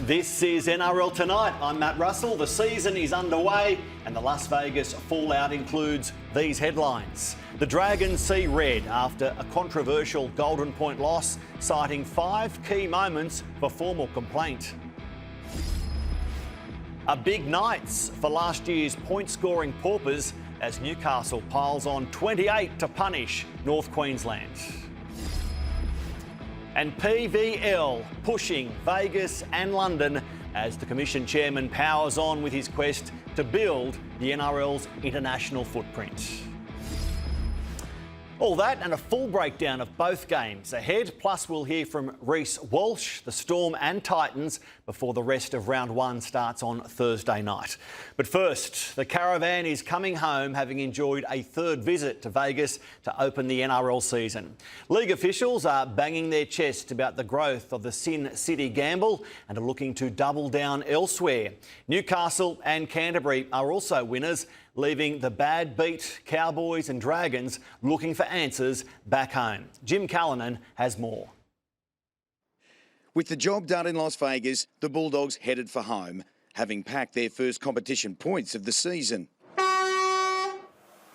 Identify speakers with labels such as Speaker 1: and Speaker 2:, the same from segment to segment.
Speaker 1: This is NRL Tonight. I'm Matt Russell. The season is underway and the Las Vegas fallout includes these headlines. The Dragons see red after a controversial Golden Point loss, citing 5 key moments for formal complaint. A big nights for last year's point-scoring paupers as Newcastle piles on 28 to punish North Queensland. And PVL pushing Vegas and London as the Commission Chairman powers on with his quest to build the NRL's international footprint. All that and a full breakdown of both games ahead, plus we'll hear from Reece Walsh, the Storm and Titans, before the rest of round 1 starts on Thursday night. But first, the caravan is coming home, having enjoyed a third visit to Vegas to open the NRL season. League officials are banging their chest about the growth of the Sin City gamble and are looking to double down elsewhere. Newcastle and Canterbury are also winners, leaving the bad beat Cowboys and Dragons looking for answers back home. Jim Callanan has more.
Speaker 2: With the job done in Las Vegas, the Bulldogs headed for home, having packed their first competition points of the season.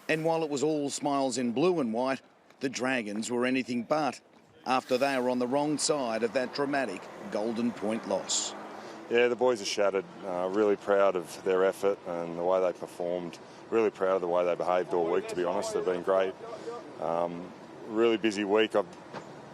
Speaker 2: And while it was all smiles in blue and white, the Dragons were anything but, after they were on the wrong side of that dramatic Golden Point loss.
Speaker 3: Yeah, the boys are shattered. Really proud of their effort and the way they performed. Really proud of the way they behaved all week, to be honest. They've been great. Really busy week. I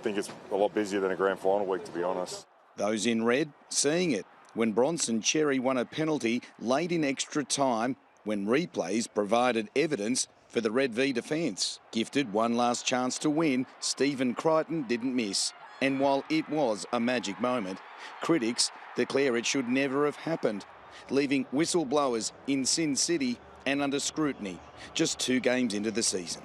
Speaker 3: think it's a lot busier than a grand final week, to be honest.
Speaker 2: Those in red seeing it when Bronson Cherry won a penalty late in extra time when replays provided evidence for the Red V defence. Gifted one last chance to win, Stephen Crichton didn't miss. And while it was a magic moment, critics declare it should never have happened, leaving whistleblowers in Sin City and under scrutiny, just 2 games into the season.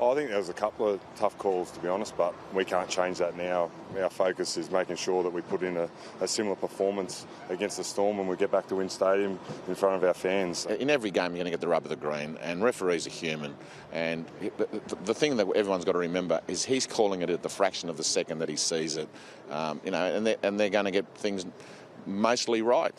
Speaker 3: I think there was a couple of tough calls, to be honest, but we can't change that now. Our focus is making sure that we put in a similar performance against the Storm when we get back to Win Stadium in front of our fans.
Speaker 4: In every game, you're going to get the rub of the green, and referees are human. And the thing that everyone's got to remember is he's calling it at the fraction of the second that he sees it. And they're going to get things mostly right.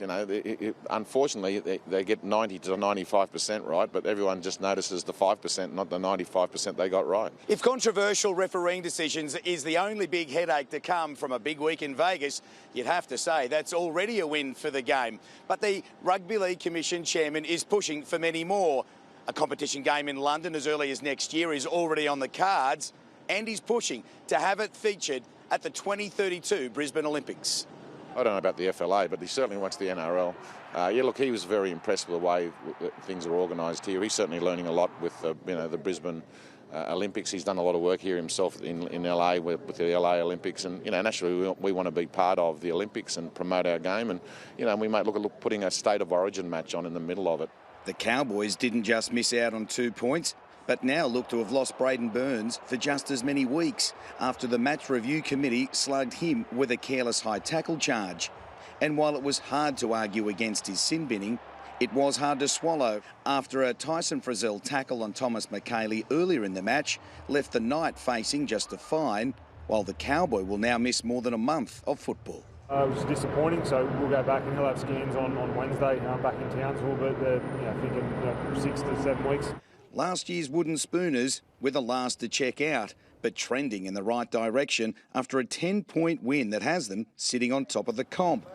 Speaker 4: Unfortunately, they get 90 to 95% right, but everyone just notices the 5%, not the 95% they got right.
Speaker 2: If controversial refereeing decisions is the only big headache to come from a big week in Vegas, you'd have to say that's already a win for the game. But the Rugby League Commission Chairman is pushing for many more. A competition game in London as early as next year is already on the cards, and he's pushing to have it featured at the 2032 Brisbane Olympics.
Speaker 4: I don't know about the FLA, but he certainly wants the NRL. Look, he was very impressed with the way things are organised here. He's certainly learning a lot with the Brisbane Olympics. He's done a lot of work here himself in LA with the LA Olympics, and naturally we want to be part of the Olympics and promote our game, and we might look at putting a state of origin match on in the middle of it.
Speaker 2: The Cowboys didn't just miss out on 2 points, but now look to have lost Braden Burns for just as many weeks after the match review committee slugged him with a careless high tackle charge. And while it was hard to argue against his sin binning, it was hard to swallow after a Tyson Frizzell tackle on Thomas McKaylee earlier in the match left the Knight facing just a fine, while the Cowboy will now miss more than a month of football.
Speaker 5: It was disappointing, so we'll go back and he'll have scans on Wednesday back in Townsville, but thinking 6 to 7 weeks.
Speaker 2: Last year's Wooden Spooners were the last to check out, but trending in the right direction after a 10-point win that has them sitting on top of the comp.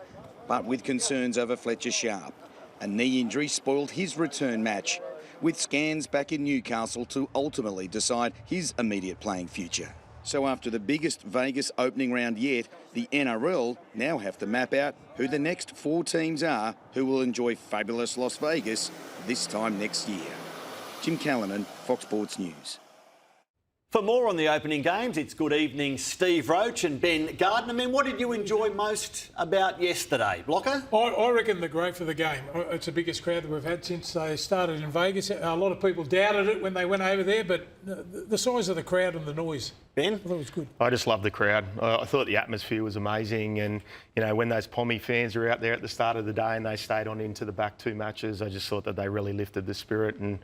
Speaker 2: But with concerns over Fletcher Sharp, a knee injury spoiled his return match, with scans back in Newcastle to ultimately decide his immediate playing future. So after the biggest Vegas opening round yet, the NRL now have to map out who the next 4 teams are who will enjoy fabulous Las Vegas this time next year. Jim Callanan, Fox Sports News.
Speaker 1: For more on the opening games, it's good evening, Steve Roach and Ben Gardner. What did you enjoy most about yesterday, Blocker?
Speaker 6: I reckon the growth of the game. It's the biggest crowd that we've had since they started in Vegas. A lot of people doubted it when they went over there, but the size of the crowd and the noise.
Speaker 1: Ben?
Speaker 6: I thought it was good.
Speaker 7: I just loved the crowd. I thought the atmosphere was amazing, and when those Pommy fans were out there at the start of the day and they stayed on into the back 2 matches, I just thought that they really lifted the spirit, and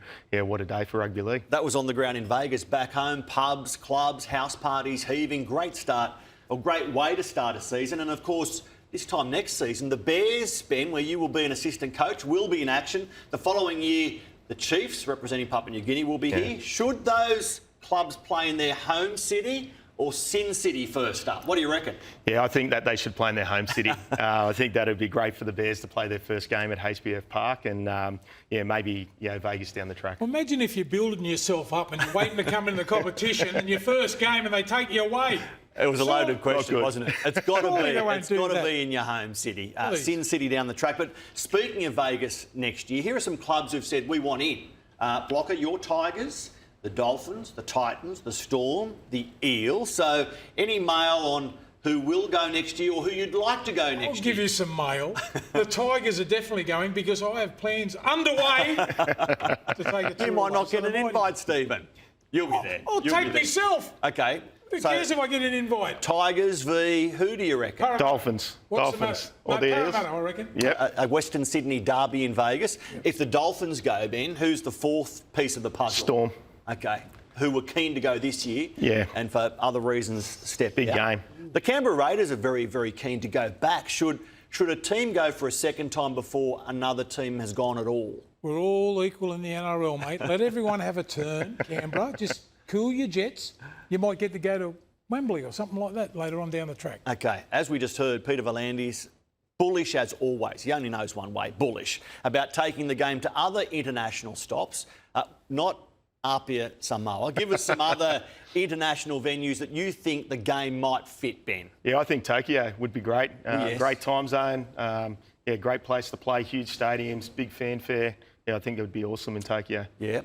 Speaker 7: what a day for rugby league.
Speaker 1: That was on the ground in Vegas. Back home, pubs, clubs, house parties heaving. Great start, or great way to start a season, and of course this time next season, the Bears, Ben, where you will be an assistant coach, will be in action. The following year, the Chiefs, representing Papua New Guinea, will be here. Should those clubs play in their home city or Sin City first up? What do you reckon?
Speaker 7: Yeah, I think that they should play in their home city. I think that would be great for the Bears to play their first game at HBF Park and, maybe Vegas down the track.
Speaker 6: Well, imagine if you're building yourself up and you're waiting to come into the competition and your first game and they take you away.
Speaker 1: It was a loaded question, wasn't it? It's got to be. It's got to
Speaker 6: that.
Speaker 1: be in your home city, Sin City down the track. But speaking of Vegas next year, here are some clubs who've said we want in. Blocker, your Tigers, the Dolphins, the Titans, the Storm, the Eels. So any mail on who will go next year or who you'd like to go next year?
Speaker 6: I'll give you some mail. The Tigers are definitely going because I have plans underway to take it to.
Speaker 1: You might not get an invite, Stephen. You'll be there.
Speaker 6: I'll take myself.
Speaker 1: Okay.
Speaker 6: Who cares if I get an invite?
Speaker 1: Tigers v. Who do you reckon?
Speaker 7: Dolphins.
Speaker 6: Dolphins.
Speaker 7: Or the Eels.
Speaker 6: I reckon.
Speaker 7: Yep.
Speaker 1: A Western Sydney derby in Vegas. Yep. If the Dolphins go, Ben, who's the fourth piece of the puzzle?
Speaker 7: Storm.
Speaker 1: Okay. Who were keen to go this year.
Speaker 7: Yeah.
Speaker 1: And for other reasons stepped
Speaker 7: Big
Speaker 1: out.
Speaker 7: game.
Speaker 1: The Canberra Raiders are very, very keen to go back. Should a team go for a second time before another team has gone at all?
Speaker 6: We're all equal in the NRL, mate. Let everyone have a turn, Canberra. Just cool your jets. You might get to go to Wembley or something like that later on down the track.
Speaker 1: Okay, as we just heard, Peter V'landys, bullish as always, he only knows one way, bullish, about taking the game to other international stops, not Apia Samoa. Give us some other international venues that you think the game might fit, Ben.
Speaker 7: Yeah, I think Tokyo would be great.
Speaker 1: Yes.
Speaker 7: Great time zone. Great place to play, huge stadiums, big fanfare. Yeah, I think it would be awesome in Tokyo.
Speaker 1: Yeah.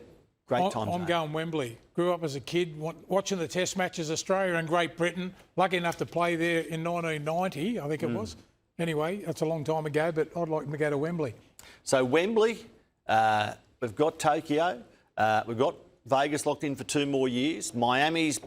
Speaker 1: Great time zone.
Speaker 6: I'm going Wembley. Grew up as a kid watching the Test matches, Australia and Great Britain. Lucky enough to play there in 1990, I think it was. Anyway, that's a long time ago, but I'd like them to go to Wembley.
Speaker 1: So Wembley, we've got Tokyo, we've got Vegas locked in for 2 more years. Miami's,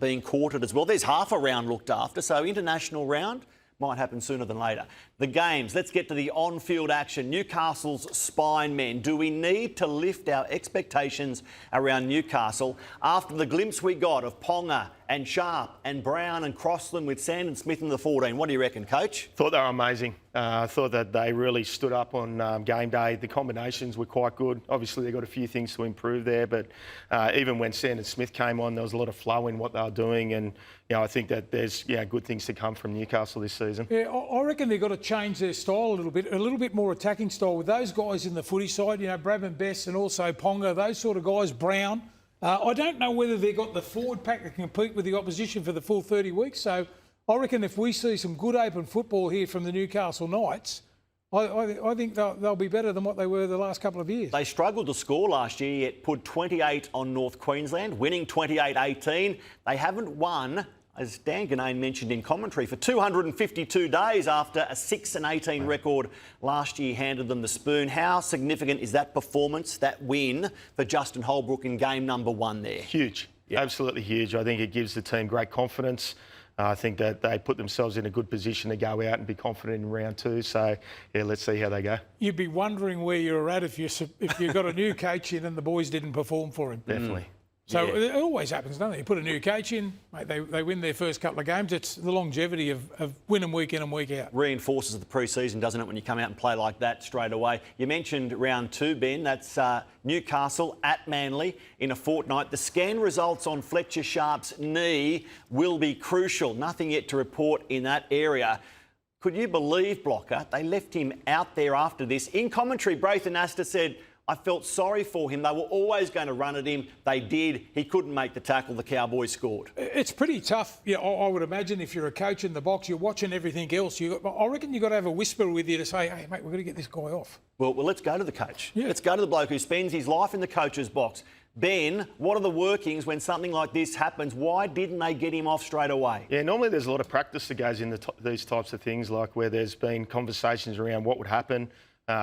Speaker 1: being courted as well. There's half a round looked after, so international round might happen sooner than later. The games, let's get to the on-field action. Newcastle's spine men. Do we need to lift our expectations around Newcastle after the glimpse we got of Ponga and Sharp and Brown and Crossland with Sandon Smith in the 14? What do you reckon, Coach?
Speaker 7: Thought they were amazing. I thought that they really stood up on game day. The combinations were quite good. Obviously, they've got a few things to improve there, but even when Sandon Smith came on, there was a lot of flow in what they were doing, and I think that there's good things to come from Newcastle this season.
Speaker 6: Yeah, I reckon they've got to change their style a little bit more attacking style with those guys in the footy side, Bradman Best and also Ponga, those sort of guys, Brown. I don't know whether they've got the forward pack to compete with the opposition for the full 30 weeks, so I reckon if we see some good open football here from the Newcastle Knights, I think they'll be better than what they were the last couple of years.
Speaker 1: They struggled to score last year, yet put 28 on North Queensland, winning 28-18. They haven't won, as Dan Ganane mentioned in commentary, for 252 days after a 6-18 record last year handed them the spoon. How significant is that performance, that win for Justin Holbrook in game number 1 there?
Speaker 7: Huge, absolutely huge. I think it gives the team great confidence. I think that they put themselves in a good position to go out and be confident in round 2. So, let's see how they go.
Speaker 6: You'd be wondering where you're at if you got a new coach in and the boys didn't perform for him.
Speaker 7: Definitely.
Speaker 6: So it always happens, doesn't it? You put a new coach in, mate, they win their first couple of games. It's the longevity of winning week in and week out.
Speaker 1: Reinforces the pre-season, doesn't it, when you come out and play like that straight away? You mentioned round 2, Ben. That's Newcastle at Manly in a fortnight. The scan results on Fletcher Sharp's knee will be crucial. Nothing yet to report in that area. Could you believe, Blocker, they left him out there after this? In commentary, Braithen Astor said, I felt sorry for him. They were always going to run at him. They did. He couldn't make the tackle. The Cowboys scored. It's
Speaker 6: pretty tough. I would imagine if you're a coach in the box, you're watching everything else. I reckon you've got to have a whisper with you to say, hey, mate, we've got to get this guy off.
Speaker 1: Well, let's go to the coach.
Speaker 6: Yeah.
Speaker 1: Let's go to the bloke who spends his life in the coach's box. Ben, what are the workings when something like this happens? Why didn't they get him off straight away?
Speaker 7: Yeah, normally there's a lot of practice that goes into these types of things, like where there's been conversations around what would happen.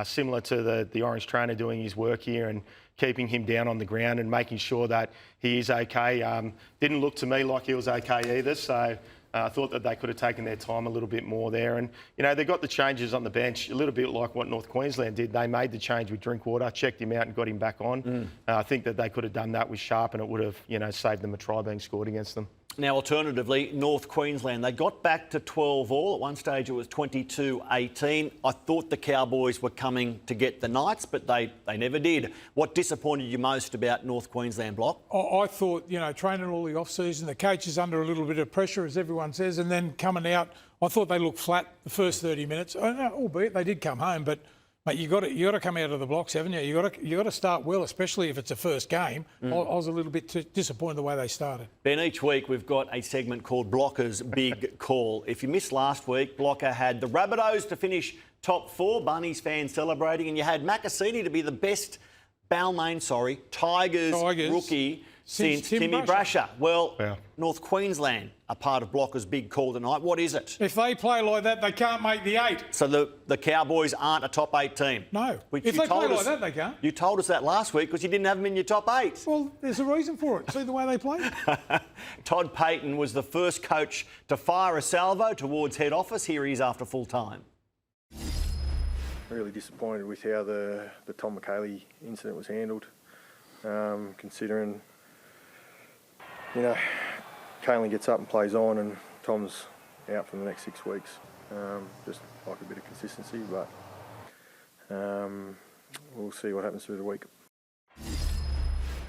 Speaker 7: Similar to the Orange trainer doing his work here and keeping him down on the ground and making sure that he is okay. Didn't look to me like he was okay either, so I thought that they could have taken their time a little bit more there. And, they got the changes on the bench, a little bit like what North Queensland did. They made the change with Drinkwater, checked him out and got him back on. I think that they could have done that with Sharp and it would have, saved them a try being scored against them.
Speaker 1: Now, alternatively, North Queensland, they got back to 12 all. At one stage, it was 22-18. I thought the Cowboys were coming to get the Knights, but they never did. What disappointed you most about North Queensland, Block?
Speaker 6: I thought, training all the off-season, the coach is under a little bit of pressure, as everyone says, and then coming out, I thought they looked flat the first 30 minutes. Albeit they did come home, but mate, you got to come out of the blocks, haven't you? You got to start well, especially if it's a first game. I was a little bit disappointed the way they started.
Speaker 1: Ben, each week we've got a segment called Blocker's Big Call. If you missed last week, Blocker had the Rabbitohs to finish top 4, Bunnies fans celebrating, and you had Macassini to be the best Tigers rookie since Timmy Brasher. Well, North Queensland are part of Blocker's Big Call tonight. What is it?
Speaker 6: If they play like that, they can't make the 8.
Speaker 1: So the Cowboys aren't a top 8 team?
Speaker 6: No. If they play like that, they can't.
Speaker 1: You told us that last week because you didn't have them in your top 8.
Speaker 6: Well, there's a reason for it. See the way they play?
Speaker 1: Todd Payton was the first coach to fire a salvo towards head office. Here he is after full time.
Speaker 8: Really disappointed with how the Tom McHaley incident was handled, considering, Kaylin gets up and plays on and Tom's out for the next 6 weeks. Just like a bit of consistency, but we'll see what happens through the week.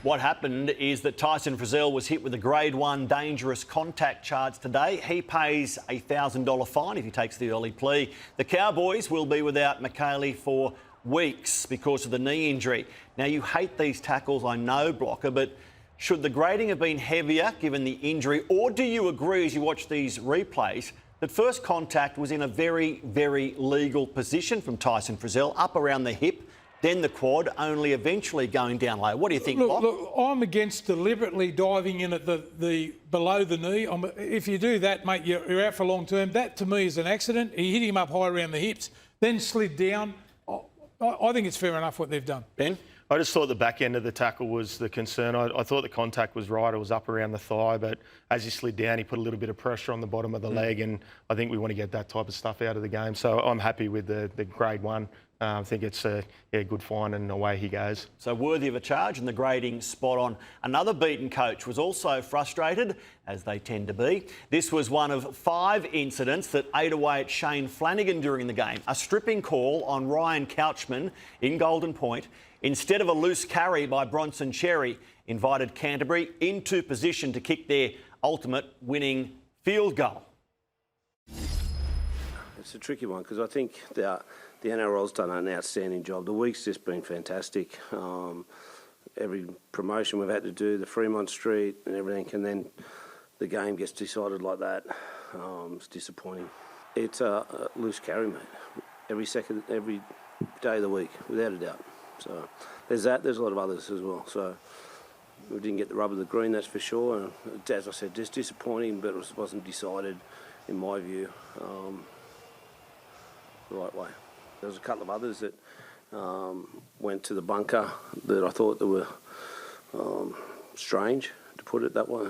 Speaker 1: What happened is that Tyson Frizzell was hit with a Grade 1 dangerous contact charge today. He pays a $1,000 fine if he takes the early plea. The Cowboys will be without McHaley for weeks because of the knee injury. Now, you hate these tackles, I know, Blocker, but should the grading have been heavier given the injury, or do you agree as you watch these replays that first contact was in a very, very legal position from Tyson Frizzell, up around the hip, then the quad, only eventually going down low? What do you think, Bob?
Speaker 6: Look, I'm against deliberately diving in at the below the knee. If you do that, mate, you're out for long term. That, to me, is an accident. He hit him up high around the hips, then slid down. I think it's fair enough what they've done.
Speaker 1: Ben?
Speaker 7: I just thought the back end of the tackle was the concern. I thought the contact was right. It was up around the thigh, but as he slid down, he put a little bit of pressure on the bottom of the leg, and I think we want to get that type of stuff out of the game. So I'm happy with the Grade 1. I think it's a good fine, and away he goes. So
Speaker 1: worthy of a charge, and the grading spot on. Another beaten coach was also frustrated, as they tend to be. This was one of 5 incidents that ate away at Shane Flanagan during the game. A stripping call on Ryan Couchman in Golden Point, instead of a loose carry by Bronson Cherry, invited Canterbury into position to kick their ultimate winning field goal.
Speaker 9: It's a tricky one because I think the NRL's done an outstanding job. The week's just been fantastic. Every promotion we've had to do, the Fremont Street and everything, and then the game gets decided like that. It's disappointing. It's a loose carry, mate. Every day of the week, without a doubt. So there's that. There's a lot of others as well. So we didn't get the rub of the green, that's for sure. And as I said, just disappointing, but it wasn't decided, in my view, the right way. There was a couple of others that went to the bunker that I thought that were strange, to put it that way.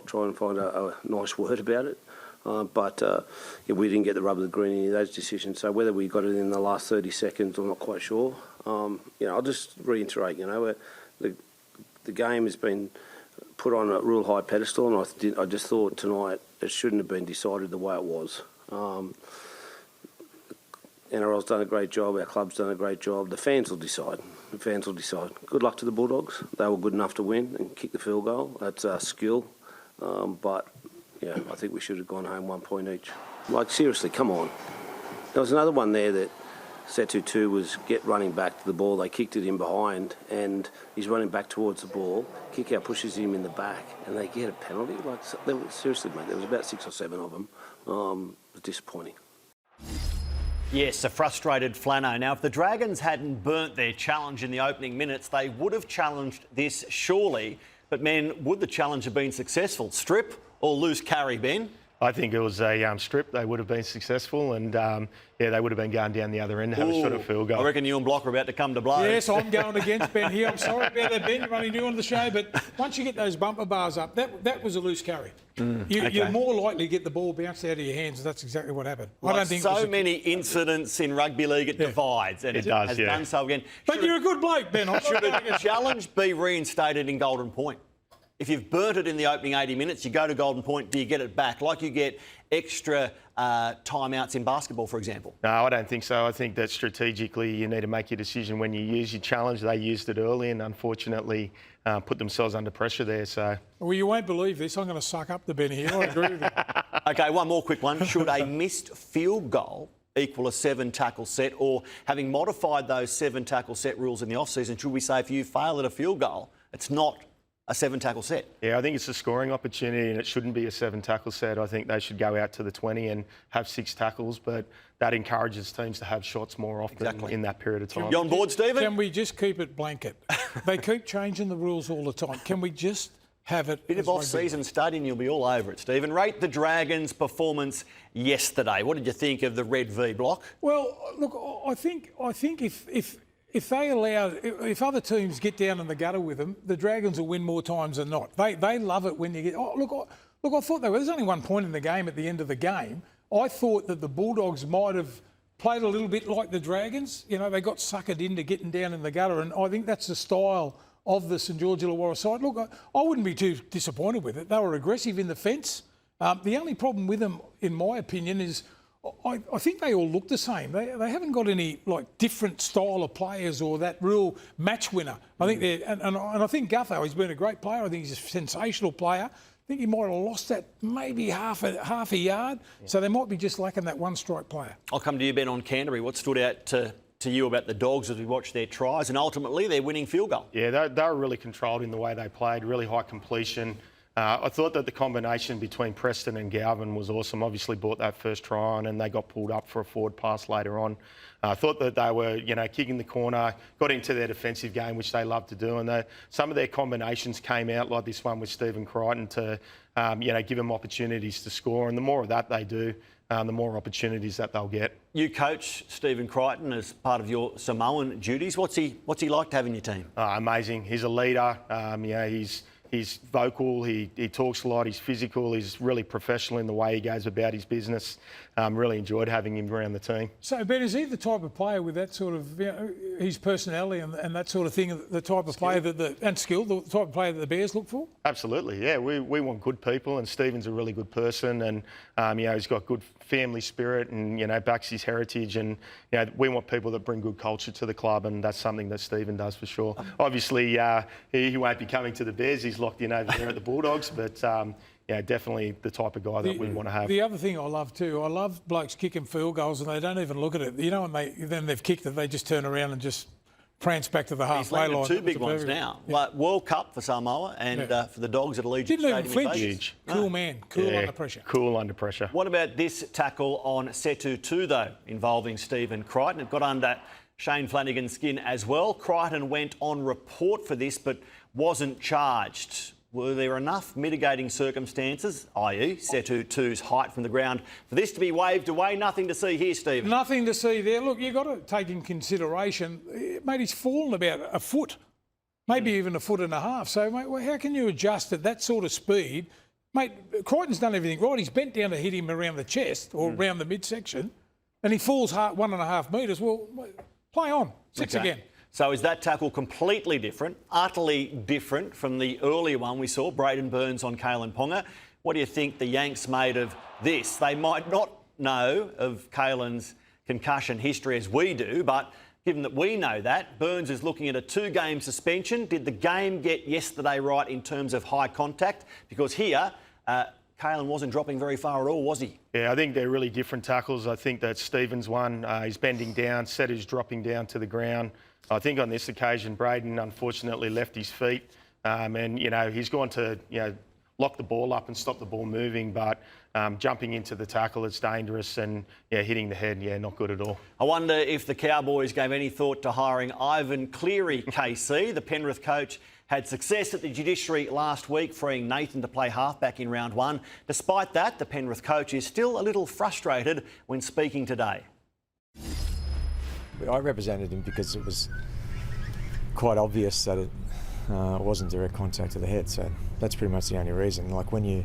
Speaker 9: Try and find a nice word about it. But we didn't get the rub of the green in any of those decisions. So whether we got it in the last 30 seconds, I'm not quite sure. I'll just reiterate, the game has been put on a real high pedestal, and I just thought tonight it shouldn't have been decided the way it was. NRL's done a great job, our club's done a great job. The fans will decide. Good luck to the Bulldogs. They were good enough to win and kick the field goal. That's skill. But I think we should have gone home 1 point each. Like, seriously, come on. There was another one there that Setu was running back to the ball. They kicked it in behind, and he's running back towards the ball. Kick out pushes him in the back, and they get a penalty. Seriously, mate, there was about 6 or 7 of them. It was disappointing.
Speaker 1: Yes, a frustrated Flano. Now, if the Dragons hadn't burnt their challenge in the opening minutes, they would have challenged this surely. But, men, would the challenge have been successful? Strip or loose carry, Ben?
Speaker 7: I think it was a strip. They would have been successful, and they would have been going down the other end and have a shot at field goal.
Speaker 1: I reckon you and Block are about to come to blows.
Speaker 6: Yes, I'm going against Ben here. I'm sorry about that, Ben. You're only doing the show, but once you get those bumper bars up, that was a loose carry. You're more likely to get the ball bounced out of your hands. That's exactly what happened.
Speaker 1: Like, I don't think so many incidents in rugby league, it divides, and it has done so again.
Speaker 6: But you're a good bloke, Ben.
Speaker 1: Should a challenge be reinstated in Golden Point? if you've burnt it in the opening 80 minutes, you go to Golden Point, do you get it back? Like you get extra timeouts in basketball, for example.
Speaker 7: No, I don't think so. I think that strategically you need to make your decision when you use your challenge. They used it early and unfortunately put themselves under pressure there. So.
Speaker 6: Well, you won't believe this. I'm going to suck up the Benny here. I agree with you.
Speaker 1: OK, one more quick one. Should a missed field goal equal a 7-tackle set, or having modified those 7-tackle set rules in the off-season, should we say if you fail at a field goal, it's not a 7-tackle set?
Speaker 7: Yeah, I think it's a scoring opportunity and it shouldn't be a 7-tackle set. I think they should go out to the 20 and have 6 tackles, but that encourages teams to have shots more often in that period of time.
Speaker 1: You on board, Stephen?
Speaker 6: Can we just keep it blanket? They keep changing the rules all the time. Can we just have it?
Speaker 1: Bit of off-season study and you'll be all over it, Stephen. Rate the Dragons' performance yesterday. What did you think of the Red V block?
Speaker 6: Well, look, I think if they allow, if other teams get down in the gutter with them, the Dragons will win more times than not. They love it when you get. Oh, look, I thought there's only one point in the game at the end of the game. I thought that the Bulldogs might have played a little bit like the Dragons. You know, they got suckered into getting down in the gutter, and I think that's the style of the St George Illawarra side. Look, I wouldn't be too disappointed with it. They were aggressive in the fence. The only problem with them, in my opinion, is I think they all look the same. They haven't got any different style of players or that real match winner. I think and I think Gutho, he's been a great player. I think he's a sensational player. I think he might have lost that maybe half a yard. Yeah. So they might be just lacking that one-strike player.
Speaker 1: I'll come to you, Ben, on Canterbury. What stood out to you about the Dogs as we watched their tries and ultimately their winning field goal?
Speaker 7: Yeah, they were really controlled in the way they played, really high completion. I thought that the combination between Preston and Galvin was awesome. Obviously brought that first try on and they got pulled up for a forward pass later on. I thought that they were, kicking the corner, got into their defensive game, which they love to do. And some of their combinations came out, like this one with Stephen Crichton, to, give them opportunities to score. And the more of that they do, the more opportunities that they'll get. You coach Stephen Crichton as part of your Samoan duties. What's he like to have in your team? Amazing. He's a leader. He's vocal, he talks a lot, he's physical, he's really professional in the way he goes about his business. Really enjoyed having him around the team. So, Ben, is he the type of player with that sort of, his personality and that sort of thing, the type of player and skill, the type of player that the Bears look for? Absolutely, yeah. We want good people and Stephen's a really good person and, he's got good family spirit and, backs his heritage and, we want people that bring good culture to the club and that's something that Stephen does for sure. Obviously, he won't be coming to the Bears. He's locked in over there at the Bulldogs, but definitely the type of guy that we want to have. The other thing I love too, I love blokes kicking field goals and they don't even look at it. Then they've kicked it, they just turn around and just prance back to the halfway line. He's landed 2 big ones now. Yeah. Like World Cup for Samoa and for the Dogs at Allegiant Stadium. Didn't even flinch. Cool man, cool under pressure. Cool under pressure. What about this tackle on Setu 2 though, involving Stephen Crichton? It got under Shane Flanagan's skin as well. Crichton went on report for this but wasn't charged. Were there enough mitigating circumstances, i.e. Setu 2's height from the ground, for this to be waved away? Nothing to see here, Stephen. Nothing to see there. Look, you've got to take in consideration, mate, he's fallen about a foot, maybe even a foot and a half. So, mate, how can you adjust at that sort of speed? Mate, Crichton's done everything right. He's bent down to hit him around the chest or around the midsection and he falls 1.5 metres. Well, play on. Six again. So is that tackle completely different, utterly different from the earlier one we saw, Braden Burns on Kalen Ponga? What do you think the Yanks made of this? They might not know of Kalen's concussion history as we do, but given that we know that, Burns is looking at a 2-game suspension. Did the game get yesterday right in terms of high contact? Because here, Kalen wasn't dropping very far at all, was he? Yeah, I think they're really different tackles. I think that Stephen's one, he's bending down, Setu's dropping down to the ground. I think on this occasion, Braden unfortunately left his feet and, he's gone to, lock the ball up and stop the ball moving, but jumping into the tackle, it's dangerous and, hitting the head, not good at all. I wonder if the Cowboys gave any thought to hiring Ivan Cleary, KC. The Penrith coach had success at the Judiciary last week, freeing Nathan to play halfback in round 1. Despite that, the Penrith coach is still a little frustrated when speaking today.
Speaker 10: I represented him because it was quite obvious that it wasn't direct contact to the head, so that's pretty much the only reason. Like when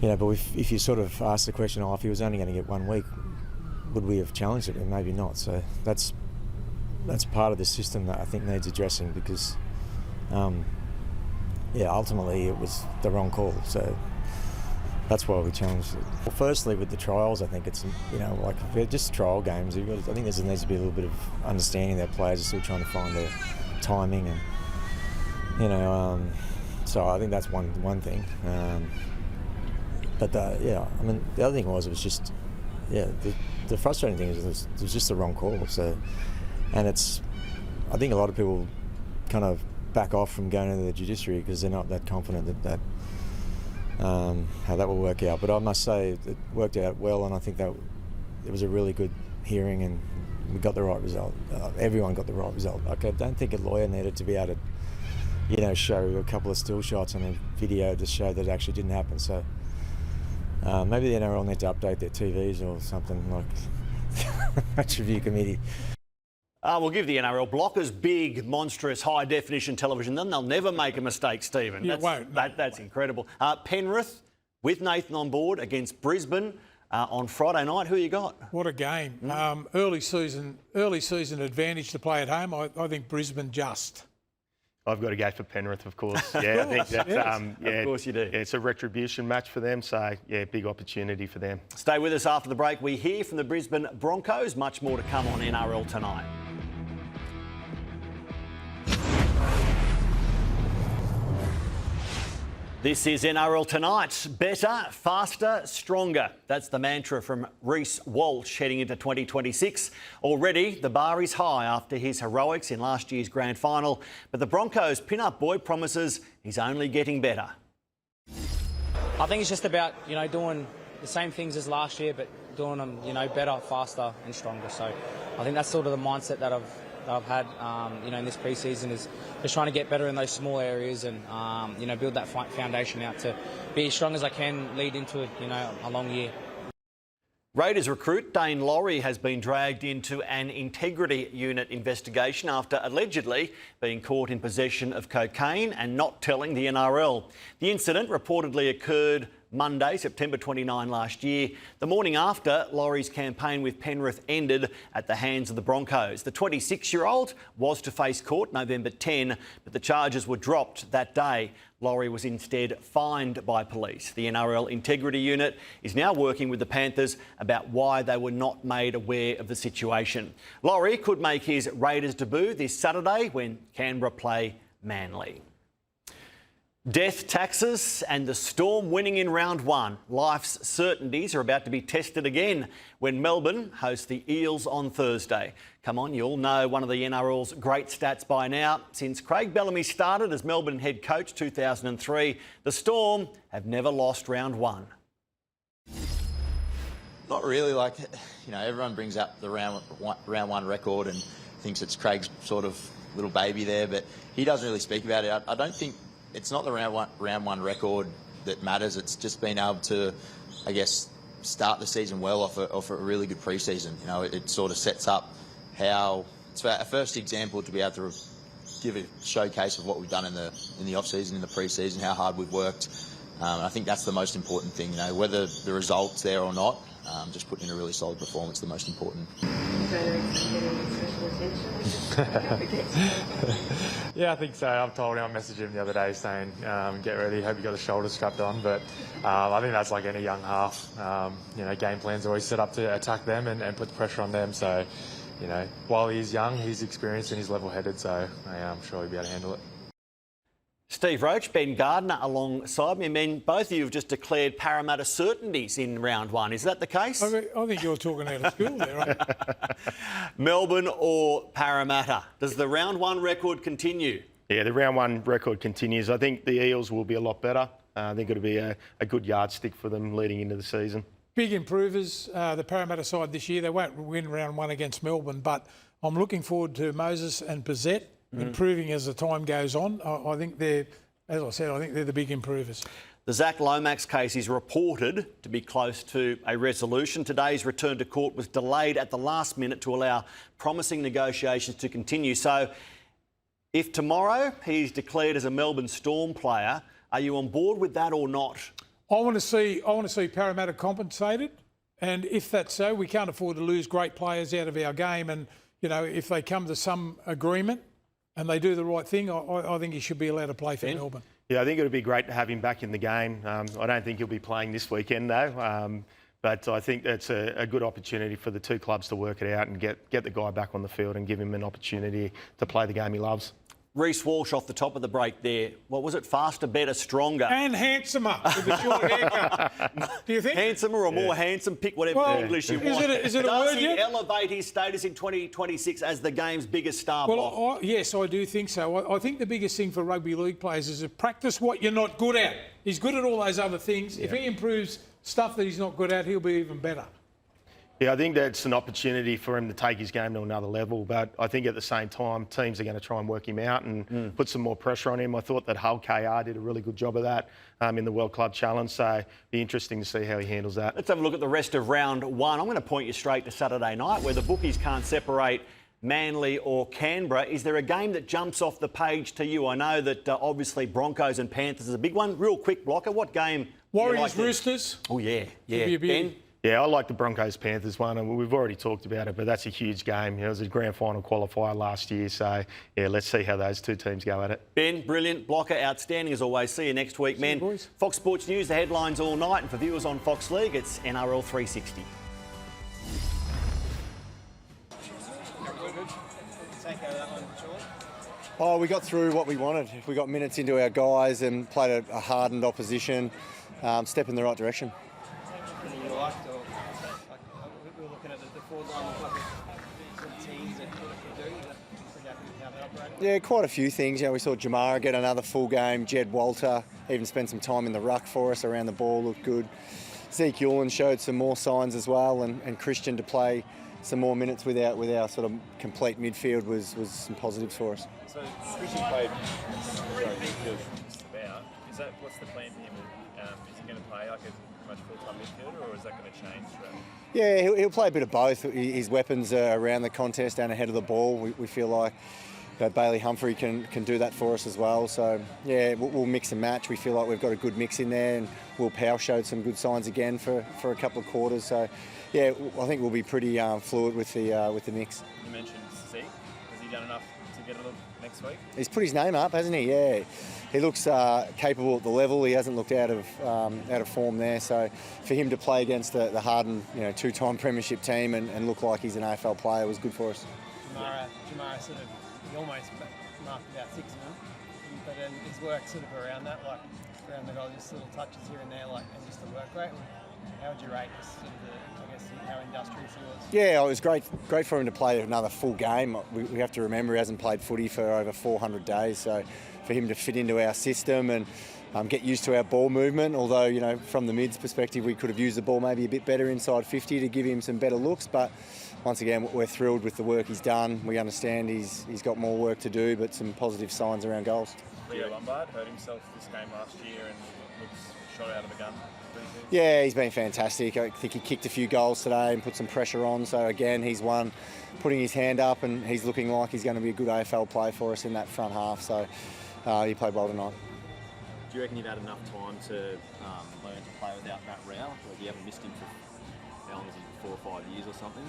Speaker 10: but if you sort of ask the question, if he was only going to get 1 week, would we have challenged it? And maybe not. So that's part of the system that I think needs addressing because yeah, ultimately it was the wrong call. So that's why we changed it. Well, firstly, with the trials, I think it's, you know, like if they're just trial games, I think there needs to be a little bit of understanding that players are still trying to find their timing, and you know, so I think that's one thing. But yeah, I mean, the other thing was, it was just, yeah, the frustrating thing is it was just the wrong call. So, and I think a lot of people kind of back off from going into the judiciary because they're not that confident that how that will work out. But I must say it worked out well, and I think that it was a really good hearing, and we got the right result. Everyone got the right result. Like, I don't think a lawyer needed to be able to, you know, show a couple of still shots on a video to show that it actually didn't happen. So maybe the NRL need to update their TVs or something, like match review committee.
Speaker 1: We'll give the NRL blockers big, monstrous, high-definition television. Then they'll never make a mistake, Stephen. That's incredible. Penrith, with Nathan on board, against Brisbane on Friday night. Who you got?
Speaker 6: What a game. Early season advantage to play at home. I think Brisbane just.
Speaker 7: I've got to go for Penrith, of course. Yeah, I think that's, yeah,
Speaker 1: of course you do.
Speaker 7: Yeah, it's a retribution match for them, so yeah, big opportunity for them.
Speaker 1: Stay with us after the break. We hear from the Brisbane Broncos. Much more to come on NRL Tonight. This is NRL Tonight. Better, faster, stronger. That's the mantra from Reece Walsh heading into 2026. Already, the bar is high after his heroics in last year's grand final, but the Broncos pin-up boy promises he's only getting better.
Speaker 11: I think it's just about, you know, doing the same things as last year, but doing them, you know, better, faster and stronger. So I think that's sort of the mindset that I've had, you know, in this pre-season, is just trying to get better in those small areas and, you know, build that foundation out to be as strong as I can lead into, you know, a long year.
Speaker 1: Raiders recruit Dane Laurie has been dragged into an integrity unit investigation after allegedly being caught in possession of cocaine and not telling the NRL. The incident reportedly occurred Monday, September 29 last year, the morning after Laurie's campaign with Penrith ended at the hands of the Broncos. The 26-year-old was to face court November 10, but the charges were dropped that day. Laurie was instead fined by police. The NRL Integrity Unit is now working with the Panthers about why they were not made aware of the situation. Laurie could make his Raiders debut this Saturday when Canberra play Manly. Death taxes and the Storm winning in round one. Life's certainties are about to be tested again when Melbourne host the Eels on Thursday. Come on, you all know one of the NRL's great stats by now. Since Craig Bellamy started as Melbourne head coach 2003, the Storm have never lost round one.
Speaker 12: Not really. Like, you know, everyone brings up the round one record and thinks it's Craig's sort of little baby there, but he doesn't really speak about it. I don't think it's not the round one record that matters. It's just being able to, I guess, start the season well off a really good pre-season. You know, it sort of sets up how it's a first example to be able to give a showcase of what we've done in the off season, in the pre-season, how hard we've worked. And I think that's the most important thing. You know, whether the result's there or not, just putting in a really solid performance is the most important.
Speaker 5: Yeah, I think so. I've told him, I messaged him the other day saying, get ready, hope you got the shoulders strapped on. But I think that's like any young half. You know, game plans always set up to attack them and put the pressure on them. So, you know, while he's young, he's experienced and he's level-headed, so I'm sure he'll be able to handle it.
Speaker 1: Steve Roach, Ben Gardner alongside me. I mean, both of you have just declared Parramatta certainties in round one. Is that the case?
Speaker 6: I think you're talking out of school there, right?
Speaker 1: Melbourne or Parramatta? Does the round one record continue?
Speaker 7: Yeah, the round one record continues. I think the Eels will be a lot better. I think it'll be a good yardstick for them leading into the season. Big
Speaker 6: improvers, the Parramatta side this year. They won't win round one against Melbourne, but I'm looking forward to Moses and Pizzette improving as the time goes on. I think they're, as I said, I think they're the big improvers.
Speaker 1: The Zac Lomax case is reported to be close to a resolution. Today's return to court was delayed at the last minute to allow promising negotiations to continue. So if tomorrow he's declared as a Melbourne Storm player, are you on board with that or not?
Speaker 6: I want to see Parramatta compensated, and if that's so, we can't afford to lose great players out of our game. And you know, if they come to some agreement and they do the right thing, I think he should be allowed to play for Melbourne.
Speaker 7: Yeah, I think it would be great to have him back in the game. I don't think he'll be playing this weekend though. But I think that's a good opportunity for the two clubs to work it out and get the guy back on the field and give him an opportunity to play the game he loves.
Speaker 1: Reece Walsh off the top of the break there. What was it? Faster, better, stronger.
Speaker 6: And handsomer with the short haircut. Do you think?
Speaker 1: Handsomer or more handsome, pick whatever English you want.
Speaker 6: Is it a
Speaker 1: Does
Speaker 6: word
Speaker 1: he
Speaker 6: yet?
Speaker 1: elevate his status in 2026 as the game's biggest star block?
Speaker 6: Well, yes, I do think so. I think the biggest thing for rugby league players is to practice what you're not good at. He's good at all those other things. Yeah. If he improves stuff that he's not good at, he'll be even better.
Speaker 7: Yeah, I think that's an opportunity for him to take his game to another level. But I think at the same time, teams are going to try and work him out and put some more pressure on him. I thought that Hull KR did a really good job of that in the World Club Challenge. So it'll be interesting to see how he handles that.
Speaker 1: Let's have a look at the rest of round one. I'm going to point you straight to Saturday night where the bookies can't separate Manly or Canberra. Is there a game that jumps off the page to you? I know that obviously Broncos and Panthers is a big one. Real quick, Blocker, what game?
Speaker 6: Warriors, Roosters.
Speaker 1: Oh, yeah. Ben?
Speaker 7: Yeah, I like the Broncos-Panthers one, and we've already talked about it, but that's a huge game. It was a grand final qualifier last year, so, yeah, let's see how those two teams go at it.
Speaker 1: Ben, brilliant. Blocker, outstanding as always. See you next week, man.
Speaker 6: Boys.
Speaker 1: Fox Sports News, the headlines all night, and for viewers on Fox League, it's NRL 360.
Speaker 13: Oh, we got through what we wanted. We got minutes into our guys and played a hardened opposition, step in the right direction. Yeah, quite a few things. You know, we saw Jamara get another full game. Jed Walter even spent some time in the ruck for us around the ball, looked good. Zeke Ewell showed some more signs as well, and Christian to play some more minutes with our sort of complete midfield was some positives for us.
Speaker 14: So Christian played midfield just about. What's the plan for him? Is he going to play like a much full-time midfielder, or is that going to change?
Speaker 13: Yeah, he'll play a bit of both. His weapons are around the contest and ahead of the ball. We feel like Bailey Humphrey can do that for us as well. So, yeah, we'll mix and match. We feel like we've got a good mix in there, and Will Powell showed some good signs again for a couple of quarters. So, yeah, I think we'll be pretty fluid with the mix.
Speaker 14: You mentioned Zeke. Has he done enough to get a look next week?
Speaker 13: He's put his name up, hasn't he? Yeah. He looks capable at the level. He hasn't looked out of form there. So for him to play against the hardened, two-time premiership team and look like he's an AFL player was good for us.
Speaker 15: Jamara sort of, he almost marked about 6 of them, but then his work sort of around that, like around the goal, just little touches here and there, like, and just the work rate. How would you rate this, sort of I guess, how industrious he was?
Speaker 13: Yeah, it was great for him to play another full game. We have to remember he hasn't played footy for over 400 days, so for him to fit into our system and get used to our ball movement, although, from the mids perspective, we could have used the ball maybe a bit better inside 50 to give him some better looks, but once again, we're thrilled with the work he's done. We understand he's got more work to do, but some positive signs around goals.
Speaker 14: Leo Lombard hurt himself this game last year and looks shot out of the gun.
Speaker 13: Yeah, he's been fantastic. I think he kicked a few goals today and put some pressure on. So again, he's one putting his hand up, and he's looking like he's going to be a good AFL player for us in that front half. So he played well tonight.
Speaker 16: Do you reckon you've had enough time to learn to play without Matt Rowell? Like, you haven't missed him for how long is he, 4 or 5 years or something?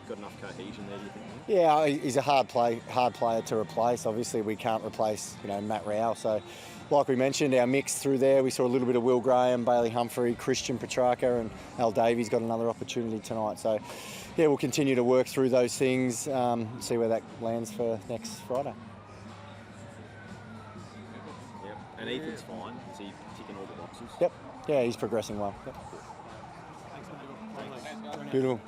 Speaker 16: Got enough cohesion there, do you think?
Speaker 13: Yeah, he's a hard player to replace. Obviously, we can't replace Matt Rowell. So, like we mentioned, our mix through there, we saw a little bit of Will Graham, Bailey Humphrey, Christian Petrarca, and Al Davies got another opportunity tonight. So, yeah, we'll continue to work through those things, see where that lands for next Friday.
Speaker 16: Yep, and Ethan's fine. Is he ticking all the boxes?
Speaker 13: Yep. Yeah, he's progressing well. Yep. Beautiful.